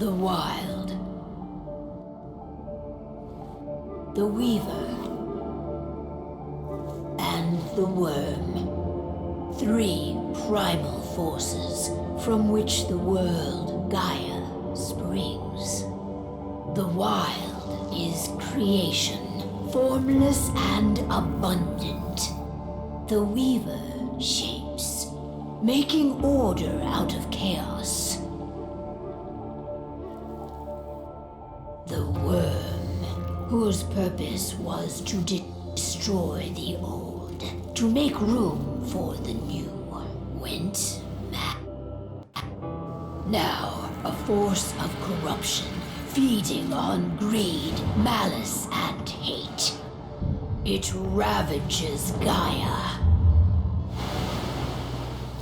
The Wild. The Weaver. And the Worm. 3 primal forces from which the world, Gaia, springs. The Wild is creation, formless and abundant. The Weaver shapes, making order out of chaos. The Worm, whose purpose was to destroy the old, to make room for the new, went mad. Now, a force of corruption, feeding on greed, malice, and hate. It ravages Gaia.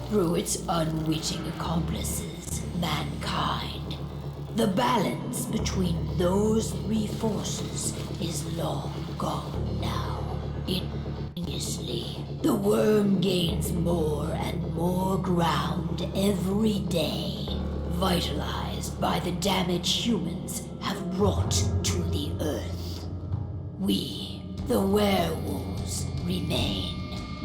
Through its unwitting accomplices, mankind. The balance between those 3 forces is long gone now. Ingeniously, the Worm gains more and more ground every day, vitalized by the damage humans have brought to the Earth. We, the werewolves, remain,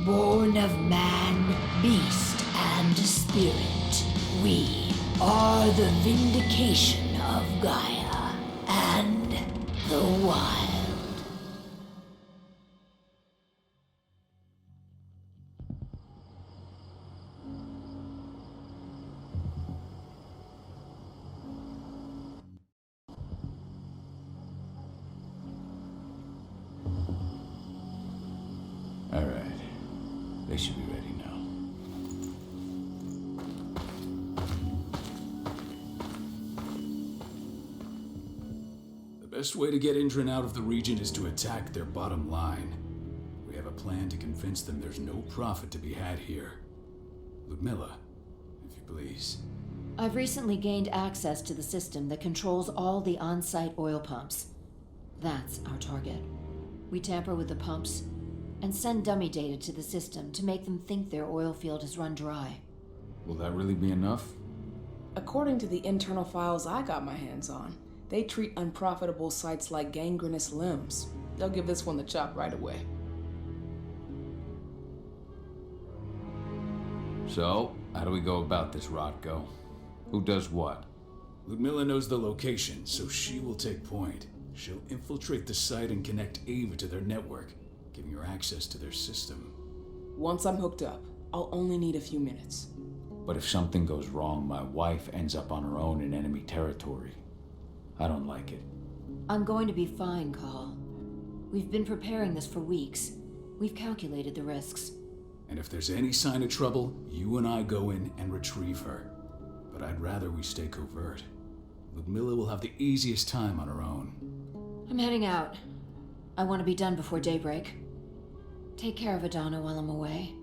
born of man, beast, and spirit. We are the vindication of Gaia and the Wild. All right. They should be ready now. The best way to get Indran out of the region is to attack their bottom line. We have a plan to convince them there's no profit to be had here. Ludmilla, if you please. I've recently gained access to the system that controls all the on-site oil pumps. That's our target. We tamper with the pumps and send dummy data to the system to make them think their oil field has run dry. Will that really be enough? According to the internal files I got my hands on, they treat unprofitable sites like gangrenous limbs. They'll give this one the chop right away. So, how do we go about this, Rotko? Who does what? Ludmilla knows the location, so she will take point. She'll infiltrate the site and connect Ava to their network, giving her access to their system. Once I'm hooked up, I'll only need a few minutes. But if something goes wrong, my wife ends up on her own in enemy territory. I don't like it. I'm going to be fine, Cahal. We've been preparing this for weeks. We've calculated the risks. And if there's any sign of trouble, you and I go in and retrieve her. But I'd rather we stay covert. Ludmilla will have the easiest time on her own. I'm heading out. I want to be done before daybreak. Take care of Adana while I'm away.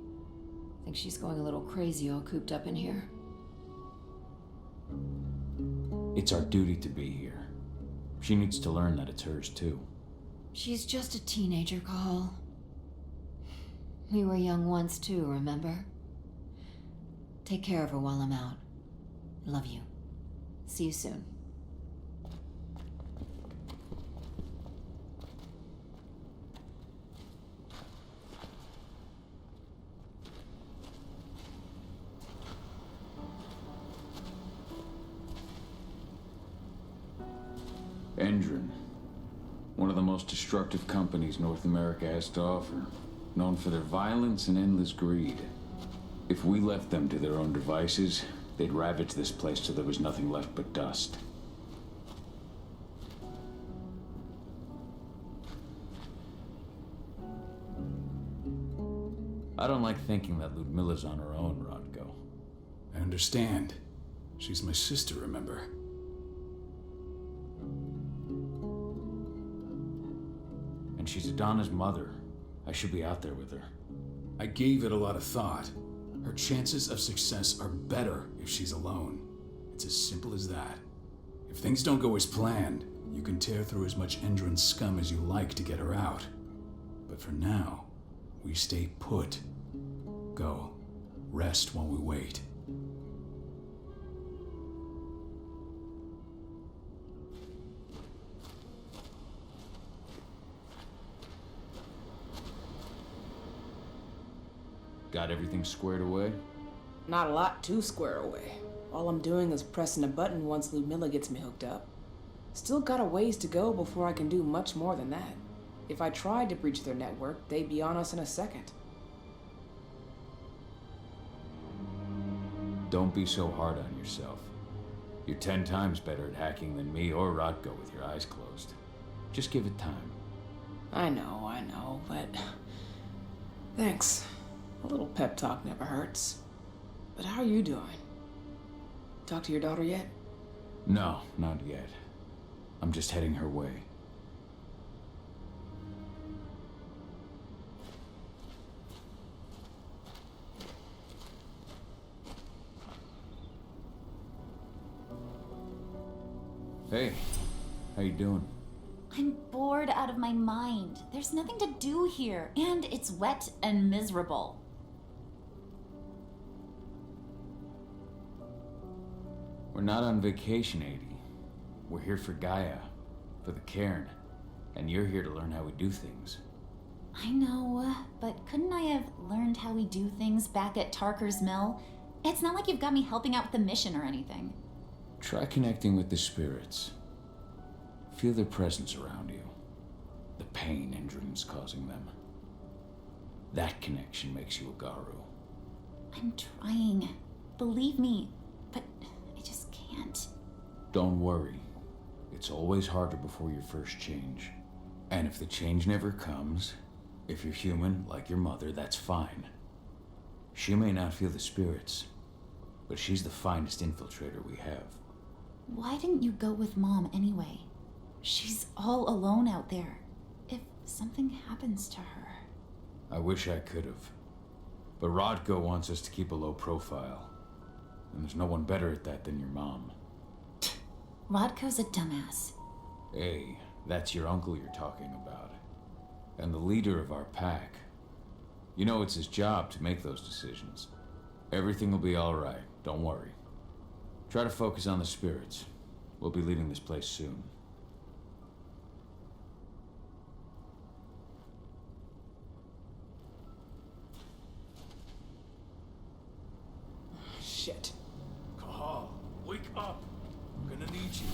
I think she's going a little crazy all cooped up in here. It's our duty to be here. She needs to learn that it's hers too. She's just a teenager, Cahal. We were young once too, remember? Take care of her while I'm out. Love you. See you soon. Indran, one of the most destructive companies North America has to offer, known for their violence and endless greed. If we left them to their own devices, they'd ravage this place till there was nothing left but dust. I don't like thinking that Ludmilla's on her own, Rodko. I understand. She's my sister, remember? And she's Adana's mother. I should be out there with her. I gave it a lot of thought. Her chances of success are better if she's alone. It's as simple as that. If things don't go as planned, you can tear through as much Indran scum as you like to get her out. But for now, we stay put. Go. Rest while we wait. Got everything squared away? Not a lot to square away. All I'm doing is pressing a button once Ludmilla gets me hooked up. Still got a ways to go before I can do much more than that. If I tried to breach their network, they'd be on us in a second. Don't be so hard on yourself. You're 10 times better at hacking than me or Rotko with your eyes closed. Just give it time. I know, but... Thanks. A little pep talk never hurts. But how are you doing? Talk to your daughter yet? No, not yet. I'm just heading her way. Hey, how you doing? I'm bored out of my mind. There's nothing to do here, and it's wet and miserable. We're not on vacation, Adie. We're here for Gaia, for the cairn, and you're here to learn how we do things. I know, but couldn't I have learned how we do things back at Tarker's Mill? It's not like you've got me helping out with the mission or anything. Try connecting with the spirits. Feel their presence around you. The pain Endron's causing them. That connection makes you a Garu. I'm trying. Believe me, but I just can't. Don't worry. It's always harder before your first change. And if the change never comes, if you're human, like your mother, that's fine. She may not feel the spirits, but she's the finest infiltrator we have. Why didn't you go with Mom anyway? She's all alone out there. If something happens to her... I wish I could have. But Rodko wants us to keep a low profile. And there's no one better at that than your mom. Rodko's a dumbass. Hey, that's your uncle you're talking about. And the leader of our pack. You know it's his job to make those decisions. Everything will be all right, don't worry. Try to focus on the spirits. We'll be leaving this place soon. Shit. Cahal, wake up. I'm gonna need you.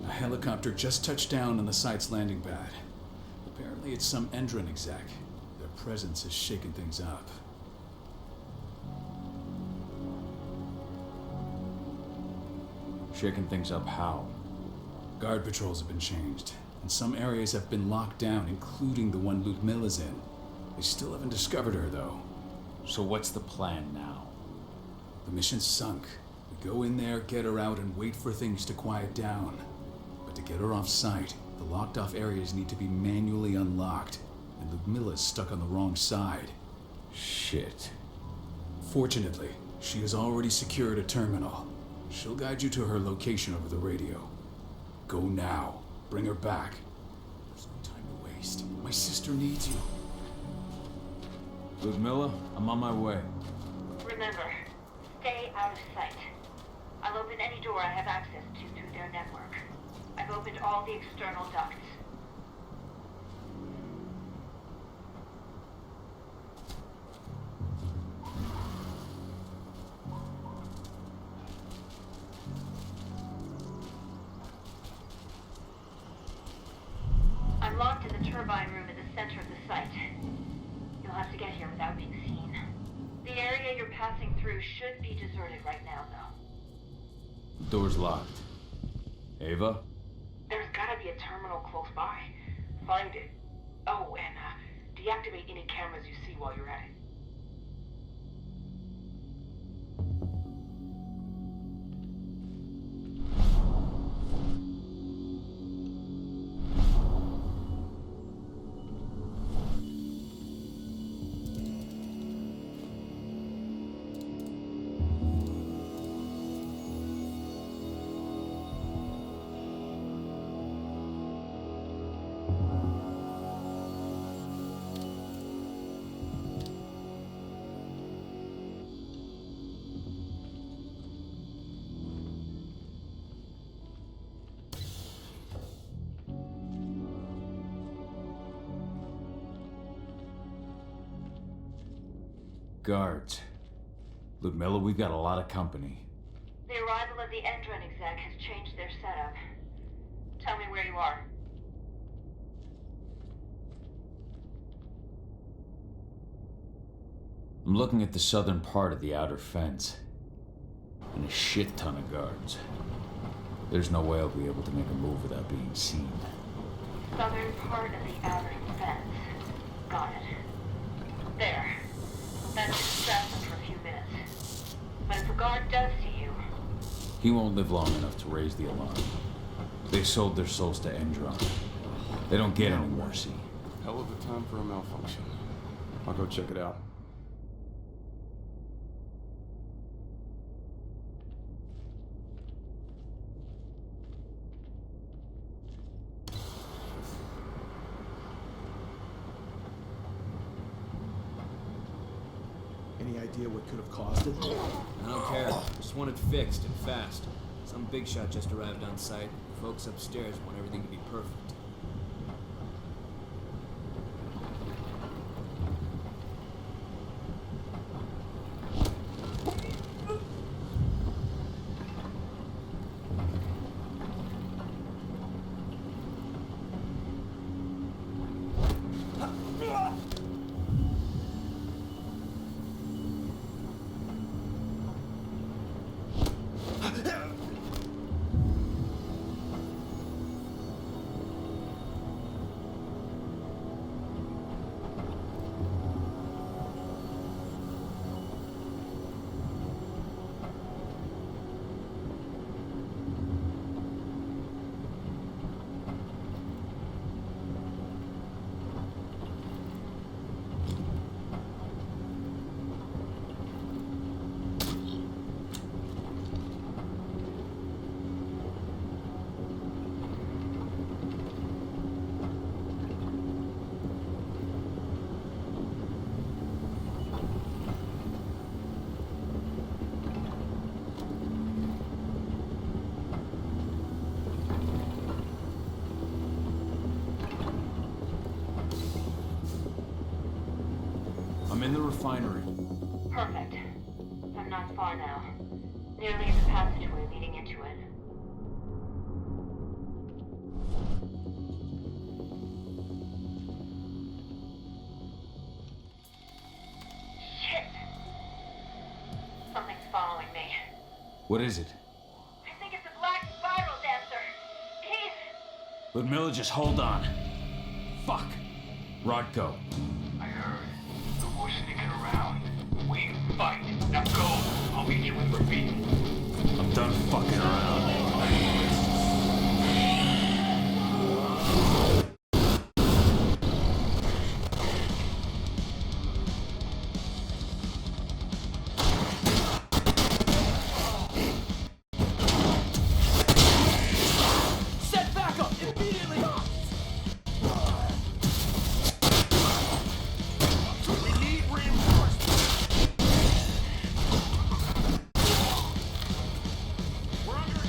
A helicopter just touched down on the site's landing pad. Apparently it's some Endron exec. Their presence has shaken things up. Shaking things up how? Guard patrols have been changed, and some areas have been locked down, including the one Ludmilla's in. They still haven't discovered her, though. So what's the plan now? The mission's sunk. We go in there, get her out, and wait for things to quiet down. But to get her off site, the locked-off areas need to be manually unlocked, and Ludmilla's stuck on the wrong side. Shit. Fortunately, she has already secured a terminal. She'll guide you to her location over the radio. Go now. Bring her back. There's no time to waste. My sister needs you. Ludmilla, I'm on my way. Remember, stay out of sight. I'll open any door I have access to through their network. I've opened all the external ducts. I'm locked in the turbine room at the center of the site. You'll have to get here without being seen. The area you're passing through should be deserted right now, though. The door's locked. Ava? There's gotta be a terminal close by. Find it. Oh, and deactivate any cameras you see while you're at it. Guards. Ludmilla, we've got a lot of company. The arrival of the Endron exec has changed their setup. Tell me where you are. I'm looking at the southern part of the outer fence. And a shit ton of guards. There's no way I'll be able to make a move without being seen. Southern part of the outer fence. Got it. There. That's distracting for a few minutes. But if a guard does see you... He won't live long enough to raise the alarm. They sold their souls to Endron. They don't get any mercy. Hell of a time for a malfunction. I'll go check it out. Any idea what could have caused it? I don't care. Just want it fixed and fast. Some big shot just arrived on site. Folks upstairs want everything to be perfect. I'm in the refinery. Perfect. I'm not far now. Nearly in the passageway leading into it. Shit! Something's following me. What is it? I think it's a black spiral dancer. He's... Ludmilla, just hold on. Fuck. Rodko. I heard. The war's sneaking around. We fight. Now go. I'll meet you in Ravine. I'm done fucking around. Set back up immediately! We need reinforcements. We're under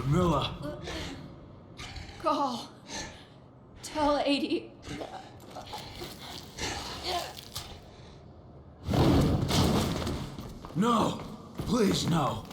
Ludmilla! Cahal, tell 80. No! Please, no!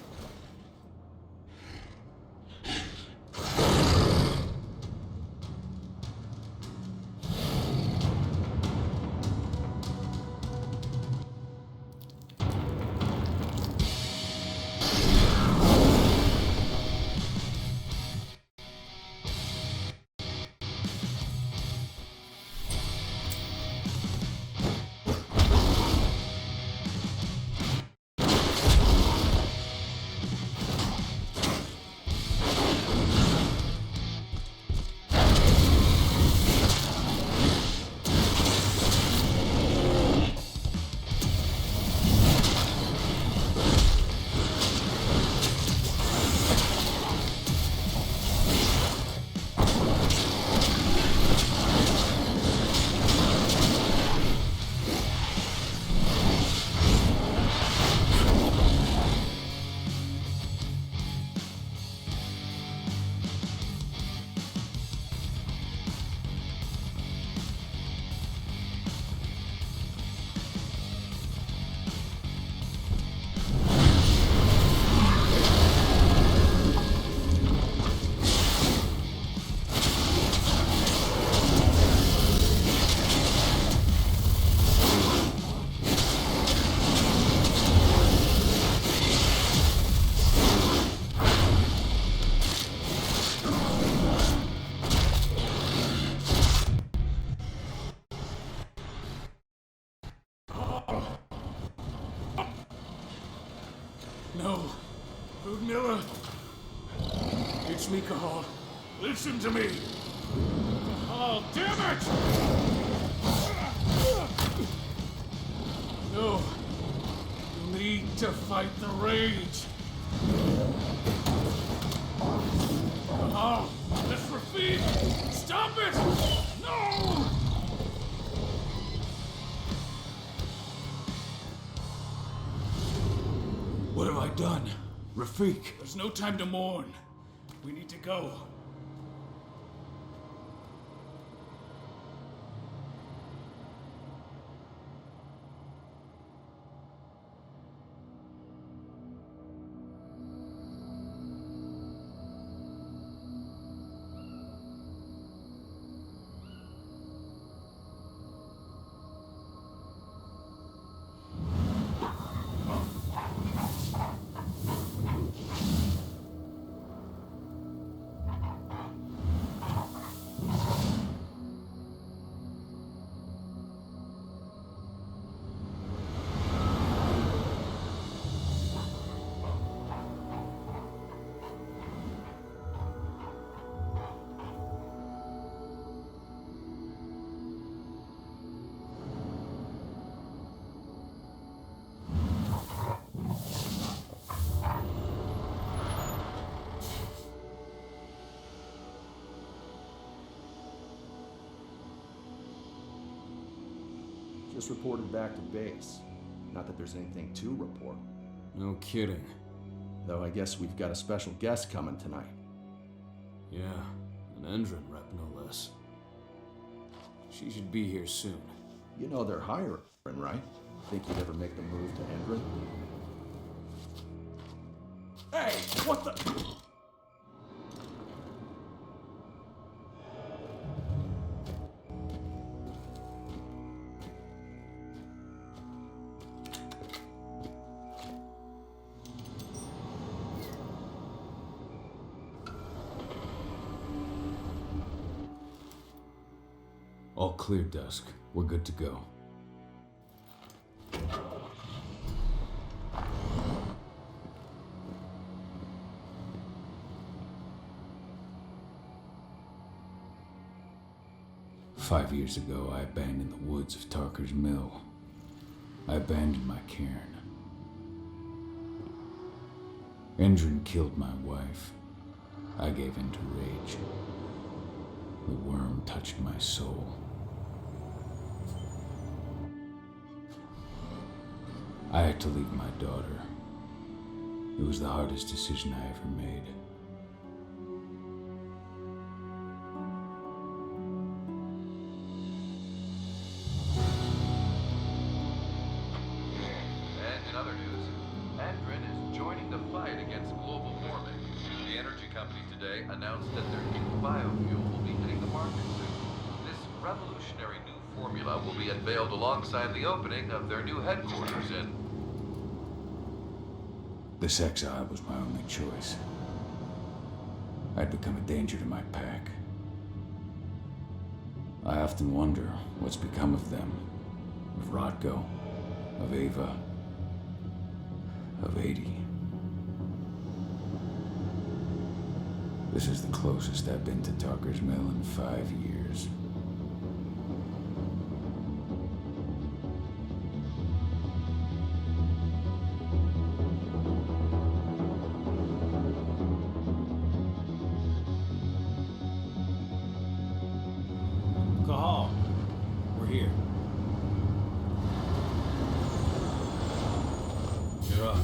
No. Ludmilla. It's me, Cahal. Listen to me. Cahal, damn it! No. You need to fight the rage. Cahal, that's Rafik. Stop it! No! What have I done? Rafik. There's no time to mourn. We need to go. Just reported back to base. Not that there's anything to report. No kidding. Though I guess we've got a special guest coming tonight. Yeah, an Endron rep no less. She should be here soon. You know they're hiring, right? Think you'd ever make the move to Endron? Hey, what the... All clear, Dusk. We're good to go. Five years ago, I abandoned the woods of Tarker's Mill. I abandoned my cairn. Endron killed my wife. I gave in to rage. The worm touched my soul. I had to leave my daughter. It was the hardest decision I ever made. announced that their new biofuel will be hitting the market soon. This revolutionary new formula will be unveiled alongside the opening of their new headquarters in... This exile was my only choice. I'd become a danger to my pack. I often wonder what's become of them. Of Rodko, of Ava, of 80. This is the closest I've been to Tarker's Mill in 5 years. Cahal, we're here. You're up.